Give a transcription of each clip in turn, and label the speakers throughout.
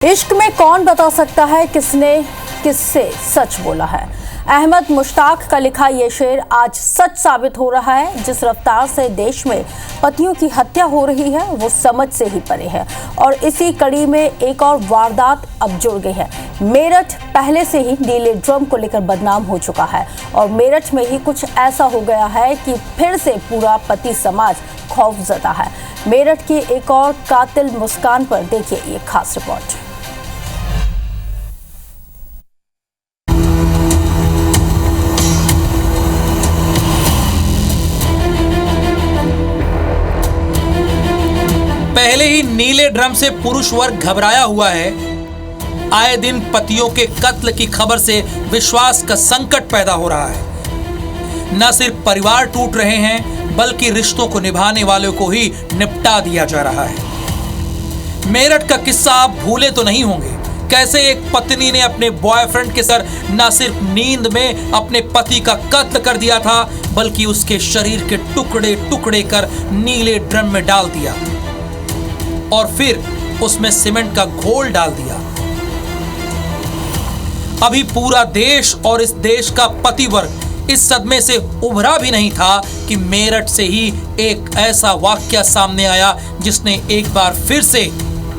Speaker 1: इश्क में कौन बता सकता है किसने किससे सच बोला है। अहमद मुश्ताक का लिखा ये शेर आज सच साबित हो रहा है। जिस रफ्तार से देश में पतियों की हत्या हो रही है वो समझ से ही परे है और इसी कड़ी में एक और वारदात अब जुड़ गई है। मेरठ पहले से ही नीले ड्रम को लेकर बदनाम हो चुका है और मेरठ में ही कुछ ऐसा हो गया है कि फिर से पूरा पति समाज खौफजदा है। मेरठ की एक और कातिल मुस्कान पर देखिए ये खास रिपोर्ट।
Speaker 2: पहले ही नीले ड्रम से पुरुष वर्ग घबराया हुआ है। आए दिन पतियों के कत्ल की खबर से विश्वास का संकट पैदा हो रहा है। न सिर्फ परिवार टूट रहे हैं बल्कि रिश्तों को निभाने वालों को ही निपटा दिया जा रहा है। मेरठ का किस्सा आप भूले तो नहीं होंगे, कैसे एक पत्नी ने अपने बॉयफ्रेंड के सर न सिर्फ नींद में अपने पति का कत्ल कर दिया था बल्कि उसके शरीर के टुकड़े टुकड़े कर नीले ड्रम में डाल दिया और फिर उसमें सीमेंट का घोल डाल दिया। अभी पूरा देश और इस देश का पतिवर्ग इस सदमे से उभरा भी नहीं था कि मेरठ से ही एक ऐसा वाकया सामने आया जिसने एक बार फिर से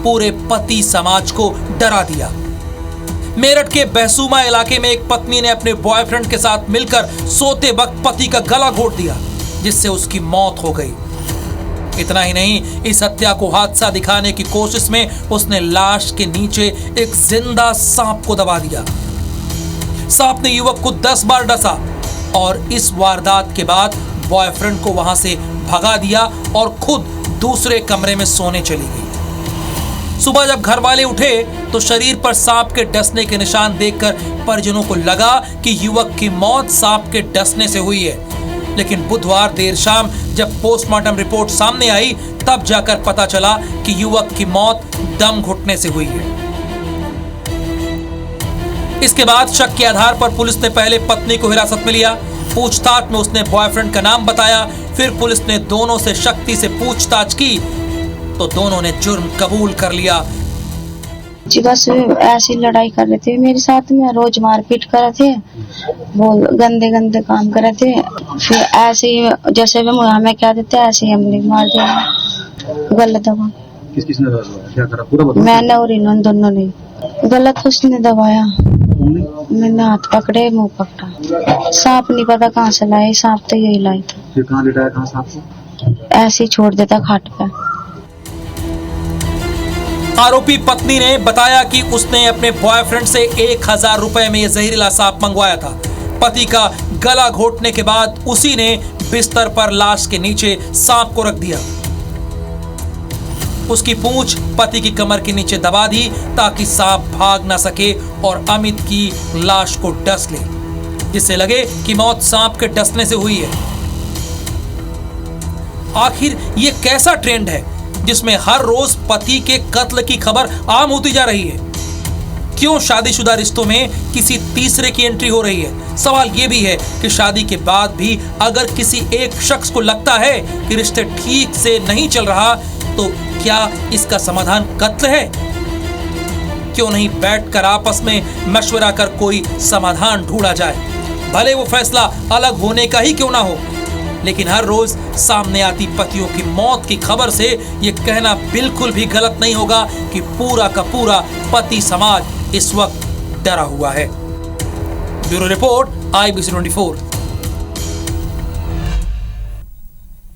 Speaker 2: पूरे पति समाज को डरा दिया। मेरठ के बहसूमा इलाके में एक पत्नी ने अपने बॉयफ्रेंड के साथ मिलकर सोते वक्त पति का गला घोट दिया जिससे उसकी मौत हो गई। इतना ही नहीं, इस हत्या को हादसा दिखाने की कोशिश में उसने लाश के नीचे एक जिंदा सांप को दबा दिया। सांप ने युवक को 10 बार डसा और इस वारदात के बाद बॉयफ्रेंड को वहां से भगा दिया और खुद दूसरे कमरे में सोने चली गई। सुबह जब घर वाले उठे तो शरीर पर सांप के डसने के निशान देखकर परिजनों को लगा कि युवक की मौत सांप के डसने से हुई है, लेकिन बुधवार देर शाम जब पोस्टमार्टम रिपोर्ट सामने आई तब जाकर पता चला कि युवक की मौत दम घुटने से हुई है। इसके बाद शक के आधार पर पुलिस ने पहले पत्नी को हिरासत में लिया। पूछताछ में उसने बॉयफ्रेंड का नाम बताया। फिर पुलिस ने दोनों से सख्ती से पूछताछ की तो दोनों ने जुर्म कबूल कर लिया।
Speaker 3: जी बस ऐसी लड़ाई कर रहे थे मेरे साथ में, रोज मारपीट कर रहे थे, वो गंदे गंदे काम कर रहे थे। फिर ऐसे ही जैसे भी हमें क्या देते ऐसे ही हमने मार दिया। गलत दबा
Speaker 4: किसने क्या करा पूरा बता।
Speaker 3: मैंने और इन्होंने दोनों ने। गलत उसने दबाया, मैंने हाथ पकड़े मुंह पकड़ा। सांप नहीं पता कहाँ से लाए, सांप तो यही लाई था।
Speaker 4: फिर कहाँ लिटाया, कहाँ सांप को?
Speaker 3: ऐसे ही छोड़ देता खाट पे।
Speaker 2: आरोपी पत्नी ने बताया कि उसने अपने बॉयफ्रेंड से 1000 रुपए में यह जहरीला सांप मंगवाया था। पति का गला घोटने के बाद उसी ने बिस्तर पर लाश के नीचे सांप को रख दिया। उसकी पूंछ पति की कमर के नीचे दबा दी ताकि सांप भाग ना सके और अमित की लाश को डस ले, जिससे लगे कि मौत सांप के डसने से हुई है। आखिर ये कैसा ट्रेंड है जिसमें हर रोज पति के कत्ल की खबर आम होती जा रही है? क्यों शादीशुदा रिश्तों में किसी तीसरे की एंट्री हो रही है? सवाल यह भी है कि शादी के बाद भी अगर किसी एक शख्स को लगता है कि रिश्ते ठीक से नहीं चल रहा तो क्या इसका समाधान कत्ल है? क्यों नहीं बैठकर आपस में मशवरा कर कोई समाधान ढूंढा जाए, भले वो फैसला अलग होने का ही क्यों ना हो। लेकिन हर रोज सामने आती पतियों की मौत की खबर से ये कहना बिल्कुल भी गलत नहीं होगा कि पूरा का पूरा पति समाज इस वक्त डरा हुआ है। Bureau report IBC 24।